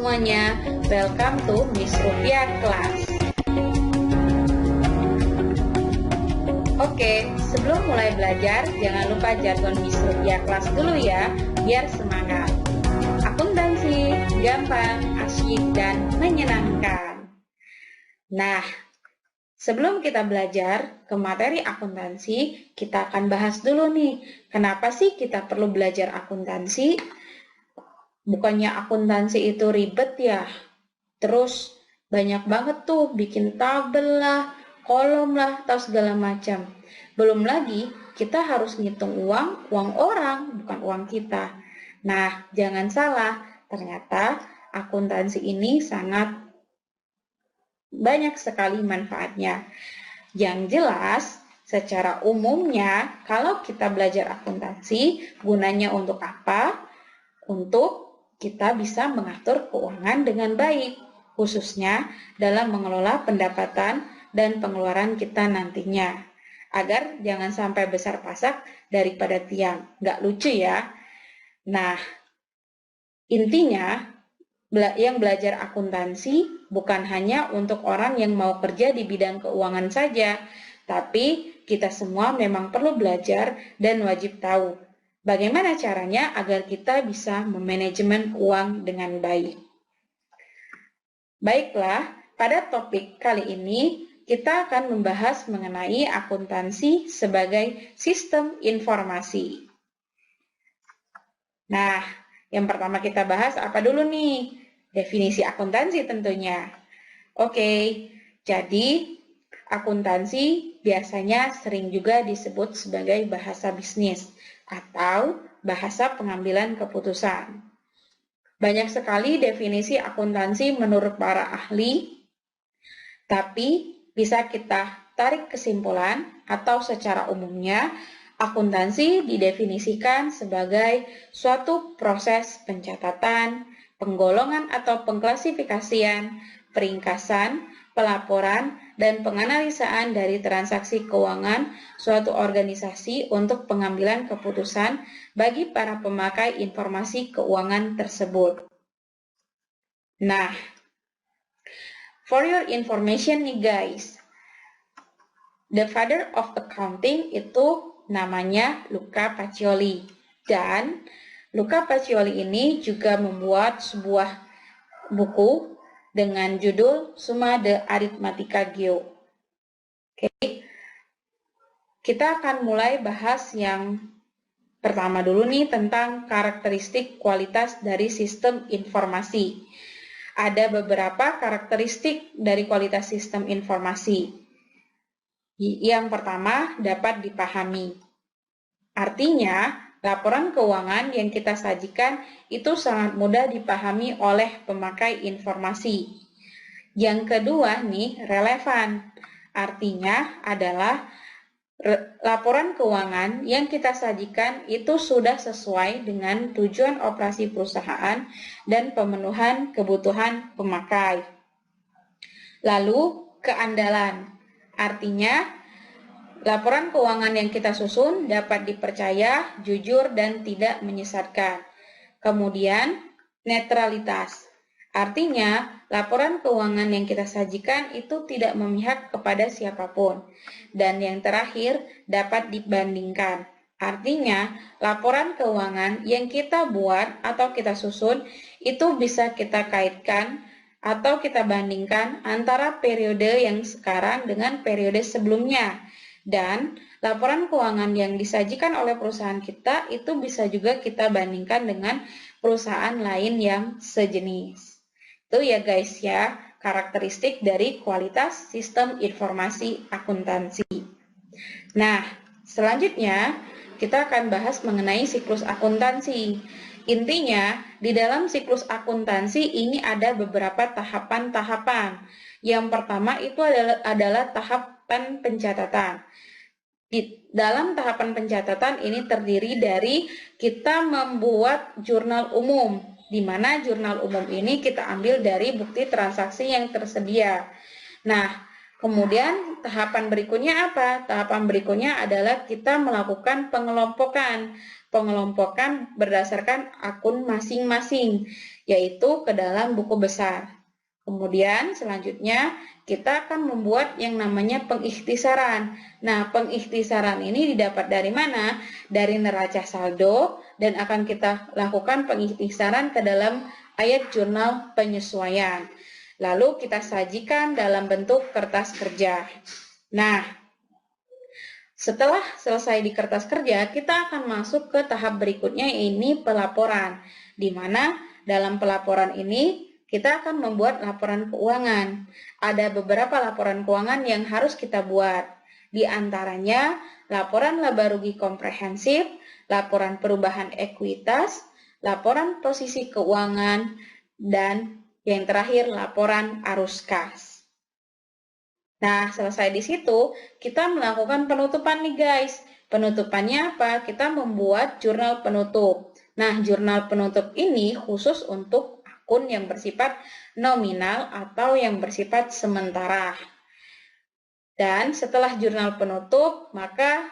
semuanya, welcome to Miss Rupiah Class. Oke, sebelum mulai belajar, jangan lupa jargon Miss Rupiah Class dulu ya, biar semangat. Akuntansi, gampang, asyik, dan menyenangkan. Nah, sebelum kita belajar ke materi akuntansi, kita akan bahas dulu nih, kenapa sih kita perlu belajar akuntansi? Bukannya akuntansi itu ribet ya? Terus banyak banget tuh bikin tabel lah, kolom lah, atau segala macam. Belum lagi kita harus ngitung uang orang, bukan uang kita. Nah, jangan salah, ternyata akuntansi ini sangat banyak sekali manfaatnya. Yang jelas, secara umumnya, kalau kita belajar akuntansi, gunanya untuk apa? Untuk kita bisa mengatur keuangan dengan baik, khususnya dalam mengelola pendapatan dan pengeluaran kita nantinya. Agar jangan sampai besar pasak daripada tiang. Nggak lucu ya? Nah, intinya, yang belajar akuntansi bukan hanya untuk orang yang mau kerja di bidang keuangan saja, tapi kita semua memang perlu belajar dan wajib tahu bagaimana caranya agar kita bisa memanajemen uang dengan baik. Baiklah, pada topik kali ini kita akan membahas mengenai akuntansi sebagai sistem informasi. Nah, yang pertama kita bahas apa dulu nih? Definisi akuntansi tentunya. Oke, jadi akuntansi biasanya sering juga disebut sebagai bahasa bisnis atau bahasa pengambilan keputusan. Banyak sekali definisi akuntansi menurut para ahli, tapi bisa kita tarik kesimpulan atau secara umumnya, akuntansi didefinisikan sebagai suatu proses pencatatan, penggolongan atau pengklasifikasian, peringkasan, pelaporan, dan penganalisaan dari transaksi keuangan suatu organisasi untuk pengambilan keputusan bagi para pemakai informasi keuangan tersebut. Nah, for your information nih guys, the father of accounting itu namanya Luca Pacioli, dan Luca Pacioli ini juga membuat sebuah buku dengan judul Summa de Arithmetica Geo. Oke, kita akan mulai bahas yang pertama dulu nih tentang karakteristik kualitas dari sistem informasi. Ada beberapa karakteristik dari kualitas sistem informasi. Yang pertama, dapat dipahami. Artinya, laporan keuangan yang kita sajikan itu sangat mudah dipahami oleh pemakai informasi. Yang kedua nih, relevan. Artinya adalah laporan keuangan yang kita sajikan itu sudah sesuai dengan tujuan operasi perusahaan dan pemenuhan kebutuhan pemakai. Lalu, keandalan. Artinya, laporan keuangan yang kita susun dapat dipercaya, jujur, dan tidak menyesatkan. Kemudian, netralitas. Artinya, laporan keuangan yang kita sajikan itu tidak memihak kepada siapapun. Dan yang terakhir, dapat dibandingkan. Artinya, laporan keuangan yang kita buat atau kita susun itu bisa kita kaitkan atau kita bandingkan antara periode yang sekarang dengan periode sebelumnya. Dan laporan keuangan yang disajikan oleh perusahaan kita itu bisa juga kita bandingkan dengan perusahaan lain yang sejenis. Itu ya guys ya, karakteristik dari kualitas sistem informasi akuntansi. Nah, selanjutnya kita akan bahas mengenai siklus akuntansi. Intinya, di dalam siklus akuntansi ini ada beberapa tahapan-tahapan. Yang pertama itu adalah tahapan pencatatan. Di dalam tahapan pencatatan ini terdiri dari kita membuat jurnal umum, di mana jurnal umum ini kita ambil dari bukti transaksi yang tersedia. Nah, Kemudian tahapan berikutnya apa? Tahapan berikutnya adalah kita melakukan pengelompokan. Pengelompokan berdasarkan akun masing-masing, yaitu ke dalam buku besar. Kemudian selanjutnya kita akan membuat yang namanya pengikhtisaran. Nah, pengikhtisaran ini didapat dari mana? Dari neraca saldo, dan akan kita lakukan pengikhtisaran ke dalam ayat jurnal penyesuaian. Lalu kita sajikan dalam bentuk kertas kerja. Nah, setelah selesai di kertas kerja, kita akan masuk ke tahap berikutnya, ini pelaporan. Di mana dalam pelaporan ini kita akan membuat laporan keuangan. Ada beberapa laporan keuangan yang harus kita buat. Di antaranya laporan laba rugi komprehensif, laporan perubahan ekuitas, laporan posisi keuangan, dan yang terakhir laporan arus kas. Nah, selesai di situ, kita melakukan penutupan nih guys. Penutupannya apa? Kita membuat jurnal penutup. Nah, jurnal penutup ini khusus untuk akun yang bersifat nominal atau yang bersifat sementara. Dan setelah jurnal penutup, maka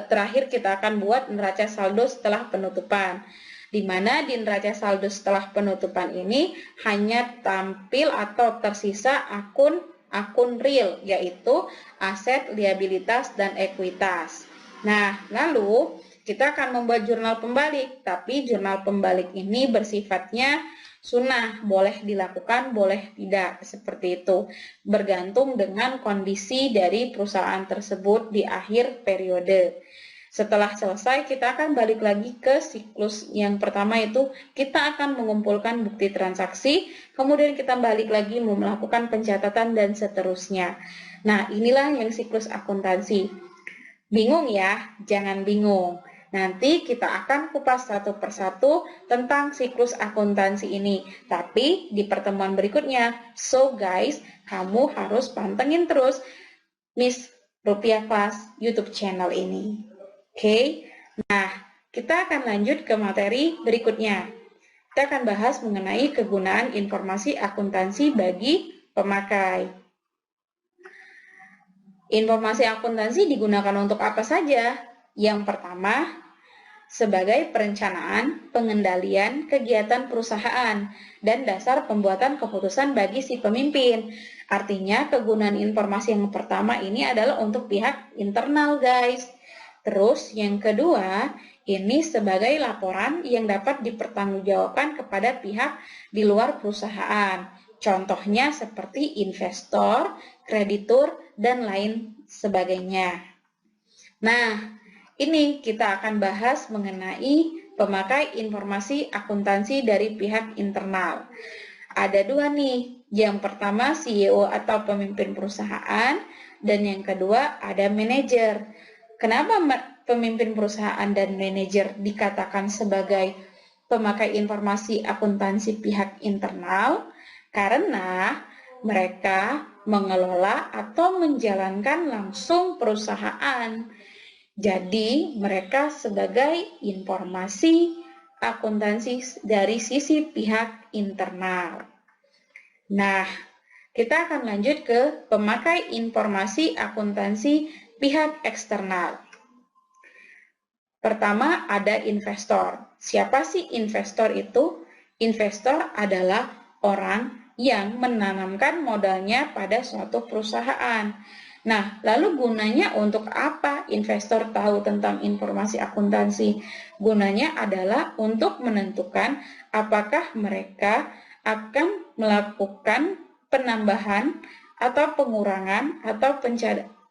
terakhir kita akan buat neraca saldo setelah penutupan. Di mana di neraca saldo setelah penutupan ini hanya tampil atau tersisa akun real, yaitu aset, liabilitas, dan ekuitas. Nah, lalu kita akan membuat jurnal pembalik, tapi jurnal pembalik ini bersifatnya sunnah, boleh dilakukan, boleh tidak, seperti itu. Bergantung dengan kondisi dari perusahaan tersebut di akhir periode. Setelah selesai, kita akan balik lagi ke siklus yang pertama, itu kita akan mengumpulkan bukti transaksi, kemudian kita balik lagi melakukan pencatatan dan seterusnya. Nah, inilah yang siklus akuntansi. Bingung ya? Jangan bingung. Nanti kita akan kupas satu persatu tentang siklus akuntansi ini. Tapi di pertemuan berikutnya. So guys, kamu harus pantengin terus Miss Rupiah Class YouTube channel ini. Oke, nah kita akan lanjut ke materi berikutnya. Kita akan bahas mengenai kegunaan informasi akuntansi bagi pemakai. Informasi akuntansi digunakan untuk apa saja? Yang pertama, sebagai perencanaan, pengendalian, kegiatan perusahaan, dan dasar pembuatan keputusan bagi si pemimpin. Artinya, kegunaan informasi yang pertama ini adalah untuk pihak internal, guys. Terus yang kedua, ini sebagai laporan yang dapat dipertanggungjawabkan kepada pihak di luar perusahaan. Contohnya seperti investor, kreditur, dan lain sebagainya. Nah, ini kita akan bahas mengenai pemakai informasi akuntansi dari pihak internal. Ada dua nih, yang pertama CEO atau pemimpin perusahaan, dan yang kedua ada manajer. Kenapa pemimpin perusahaan dan manajer dikatakan sebagai pemakai informasi akuntansi pihak internal? Karena mereka mengelola atau menjalankan langsung perusahaan. Jadi, mereka sebagai informasi akuntansi dari sisi pihak internal. Nah, kita akan lanjut ke pemakai informasi akuntansi pihak eksternal. Pertama, ada investor. Siapa sih investor itu? Investor adalah orang yang menanamkan modalnya pada suatu perusahaan. Nah, lalu gunanya untuk apa investor tahu tentang informasi akuntansi? Gunanya adalah untuk menentukan apakah mereka akan melakukan penambahan atau pengurangan atau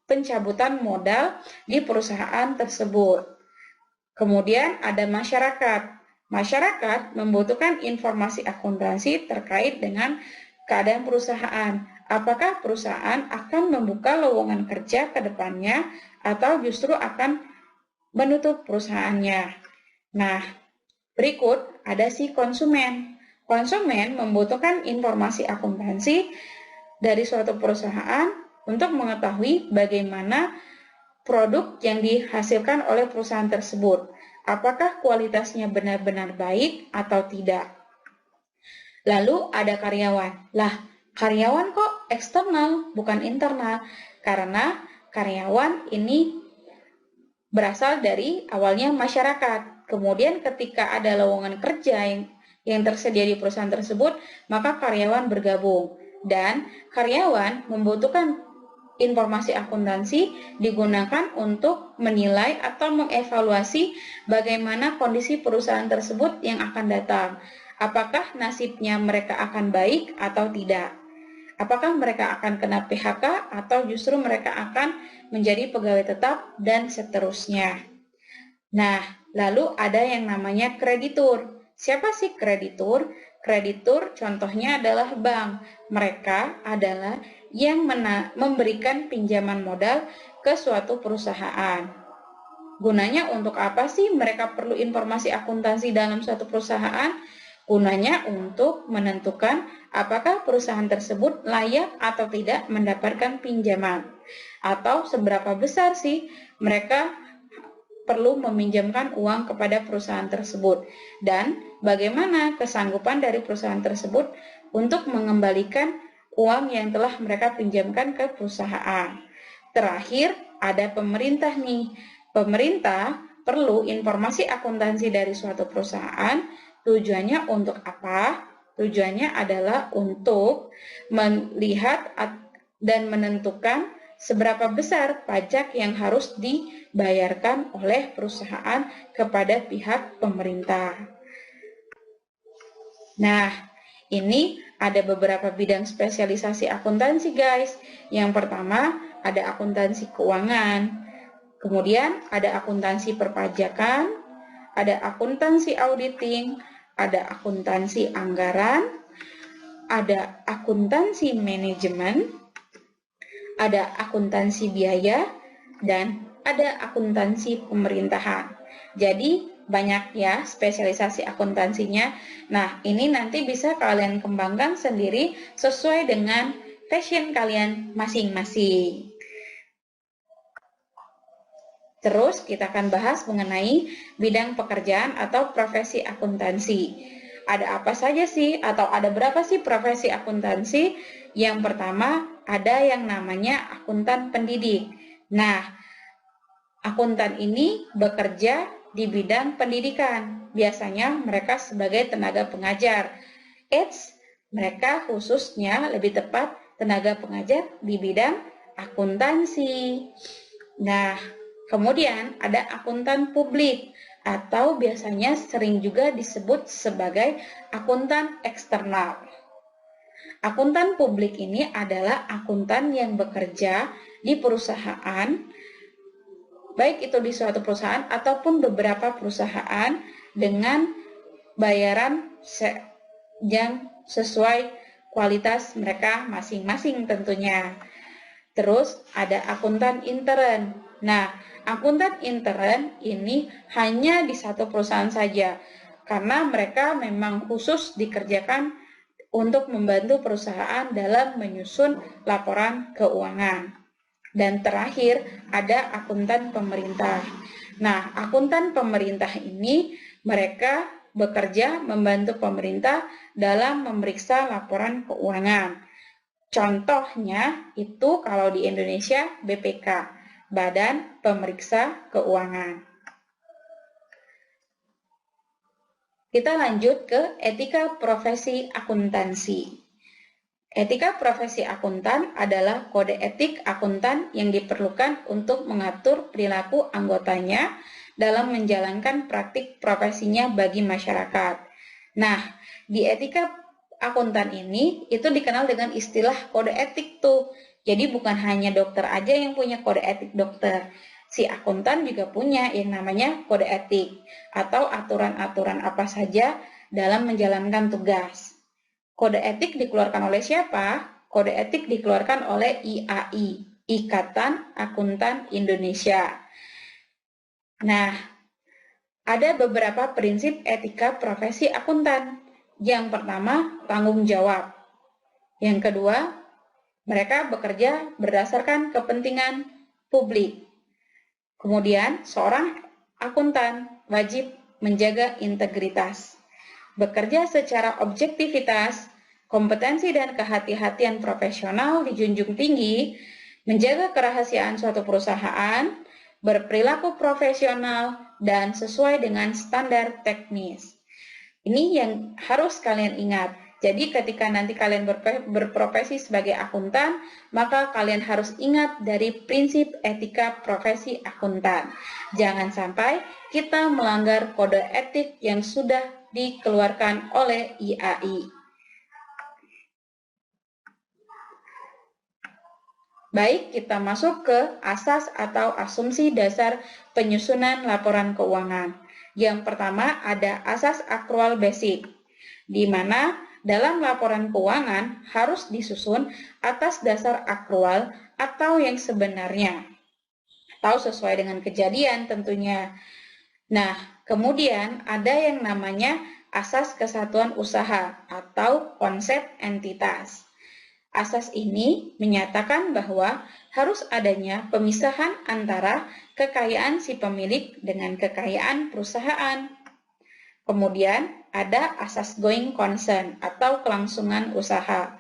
pencabutan modal di perusahaan tersebut. Kemudian ada masyarakat. Masyarakat membutuhkan informasi akuntansi terkait dengan keadaan perusahaan. Apakah perusahaan akan membuka lowongan kerja ke depannya atau justru akan menutup perusahaannya. Nah, berikut ada si konsumen. Konsumen membutuhkan informasi akuntansi dari suatu perusahaan untuk mengetahui bagaimana produk yang dihasilkan oleh perusahaan tersebut. Apakah kualitasnya benar-benar baik atau tidak? Lalu ada karyawan. Lah, karyawan kok eksternal, bukan internal. Karena karyawan ini berasal dari awalnya masyarakat. Kemudian ketika ada lowongan kerja yang tersedia di perusahaan tersebut, maka karyawan bergabung. Dan karyawan membutuhkan informasi akuntansi digunakan untuk menilai atau mengevaluasi bagaimana kondisi perusahaan tersebut yang akan datang. Apakah nasibnya mereka akan baik atau tidak? Apakah mereka akan kena PHK atau justru mereka akan menjadi pegawai tetap dan seterusnya. Nah, lalu ada yang namanya kreditur. Siapa sih kreditur? Kreditur contohnya adalah bank. Mereka adalah yang memberikan pinjaman modal ke suatu perusahaan. Gunanya untuk apa sih mereka perlu informasi akuntansi dalam suatu perusahaan? Gunanya untuk menentukan apakah perusahaan tersebut layak atau tidak mendapatkan pinjaman. Atau seberapa besar sih mereka perlu meminjamkan uang kepada perusahaan tersebut. Dan bagaimana kesanggupan dari perusahaan tersebut untuk mengembalikan uang yang telah mereka pinjamkan ke perusahaan. Terakhir, ada pemerintah nih. Pemerintah perlu informasi akuntansi dari suatu perusahaan. Tujuannya untuk apa? Tujuannya adalah untuk melihat dan menentukan seberapa besar pajak yang harus dibayarkan oleh perusahaan kepada pihak pemerintah. Nah, ini ada beberapa bidang spesialisasi akuntansi, guys. Yang pertama, ada akuntansi keuangan. Kemudian ada akuntansi perpajakan, ada akuntansi auditing, ada akuntansi anggaran, ada akuntansi manajemen, ada akuntansi biaya, dan ada akuntansi pemerintahan. Jadi banyak ya spesialisasi akuntansinya. Nah, ini nanti bisa kalian kembangkan sendiri sesuai dengan passion kalian masing-masing. Terus kita akan bahas mengenai bidang pekerjaan atau profesi akuntansi. Ada apa saja sih atau ada berapa sih profesi akuntansi? Yang pertama ada yang namanya akuntan pendidik. Nah, akuntan ini bekerja di bidang pendidikan. Biasanya mereka sebagai tenaga pengajar. Mereka khususnya lebih tepat tenaga pengajar di bidang akuntansi. Nah, kemudian ada akuntan publik atau biasanya sering juga disebut sebagai akuntan eksternal. Akuntan publik ini adalah akuntan yang bekerja di perusahaan, baik itu di suatu perusahaan ataupun beberapa perusahaan dengan bayaran yang sesuai kualitas mereka masing-masing tentunya. Terus ada akuntan intern. Nah, akuntan intern ini hanya di satu perusahaan saja karena mereka memang khusus dikerjakan untuk membantu perusahaan dalam menyusun laporan keuangan. Dan terakhir ada akuntan pemerintah. Nah, akuntan pemerintah ini mereka bekerja membantu pemerintah dalam memeriksa laporan keuangan. Contohnya itu kalau di Indonesia BPK, Badan Pemeriksa Keuangan. Kita lanjut ke etika profesi akuntansi. Etika profesi akuntan adalah kode etik akuntan yang diperlukan untuk mengatur perilaku anggotanya dalam menjalankan praktik profesinya bagi masyarakat. Nah, di etika akuntan ini itu dikenal dengan istilah kode etik tuh. Jadi bukan hanya dokter aja yang punya kode etik dokter. Si akuntan juga punya yang namanya kode etik atau aturan-aturan apa saja dalam menjalankan tugas. Kode etik dikeluarkan oleh siapa? Kode etik dikeluarkan oleh IAI, Ikatan Akuntan Indonesia. Nah, ada beberapa prinsip etika profesi akuntan. Yang pertama, tanggung jawab. Yang kedua, mereka bekerja berdasarkan kepentingan publik. Kemudian, seorang akuntan wajib menjaga integritas, bekerja secara objektivitas, kompetensi dan kehati-hatian profesional dijunjung tinggi, menjaga kerahasiaan suatu perusahaan, berperilaku profesional, dan sesuai dengan standar teknis. Ini yang harus kalian ingat. Jadi ketika nanti kalian berprofesi sebagai akuntan, maka kalian harus ingat dari prinsip etika profesi akuntan. Jangan sampai kita melanggar kode etik yang sudah dikeluarkan oleh IAI. Baik, kita masuk ke asas atau asumsi dasar penyusunan laporan keuangan. Yang pertama ada asas akrual basic, di mana dalam laporan keuangan harus disusun atas dasar akrual atau yang sebenarnya, atau sesuai dengan kejadian tentunya. Nah, kemudian ada yang namanya asas kesatuan usaha atau konsep entitas. Asas ini menyatakan bahwa harus adanya pemisahan antara kekayaan si pemilik dengan kekayaan perusahaan. Kemudian ada asas going concern atau kelangsungan usaha.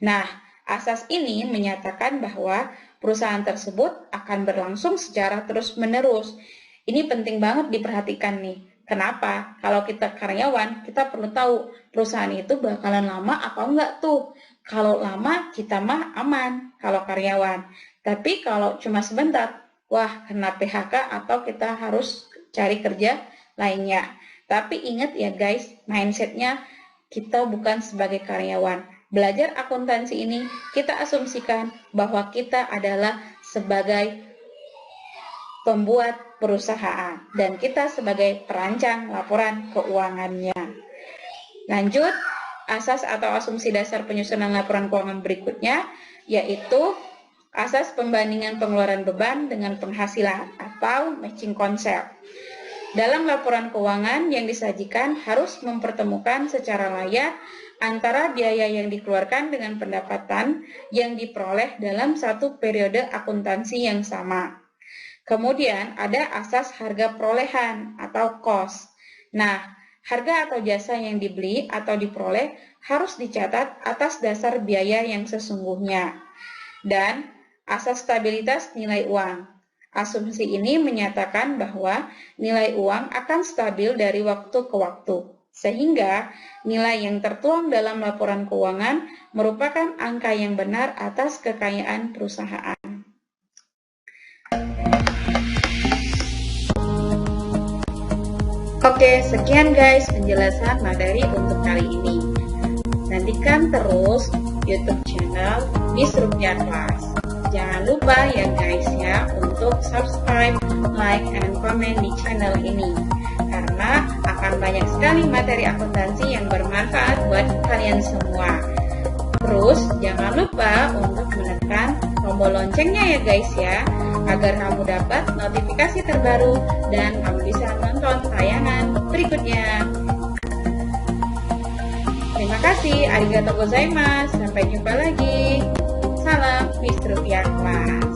Nah, asas ini menyatakan bahwa perusahaan tersebut akan berlangsung secara terus-menerus. Ini penting banget diperhatikan nih. Kenapa? Kalau kita karyawan, kita perlu tahu perusahaan itu bakalan lama apa enggak tuh. Kalau lama, kita mah aman kalau karyawan. Tapi kalau cuma sebentar, wah kena PHK atau kita harus cari kerja lainnya. Tapi ingat ya guys, mindsetnya kita bukan sebagai karyawan. Belajar akuntansi ini, kita asumsikan bahwa kita adalah sebagai pembuat perusahaan. Dan kita sebagai perancang laporan keuangannya. Lanjut, asas atau asumsi dasar penyusunan laporan keuangan berikutnya, yaitu asas pembandingan pengeluaran beban dengan penghasilan atau matching concept. Dalam laporan keuangan yang disajikan harus mempertemukan secara layak antara biaya yang dikeluarkan dengan pendapatan yang diperoleh dalam satu periode akuntansi yang sama. Kemudian ada asas harga perolehan atau cost. Nah, harga atau jasa yang dibeli atau diperoleh harus dicatat atas dasar biaya yang sesungguhnya. Dan asas stabilitas nilai uang. Asumsi ini menyatakan bahwa nilai uang akan stabil dari waktu ke waktu, sehingga nilai yang tertuang dalam laporan keuangan merupakan angka yang benar atas kekayaan perusahaan. Oke, sekian guys penjelasan materi untuk kali ini. Nantikan terus YouTube channel Miss Rupiah Class. Jangan lupa ya guys ya untuk subscribe, like, and comment di channel ini karena akan banyak sekali materi akuntansi yang bermanfaat buat kalian semua. Terus jangan lupa untuk menekan tombol loncengnya ya guys ya agar kamu dapat notifikasi terbaru dan kamu bisa nonton tayangan berikutnya. Terima kasih, arigatou gozaimasu. Sampai jumpa lagi. Salam Miss Rupiah Class.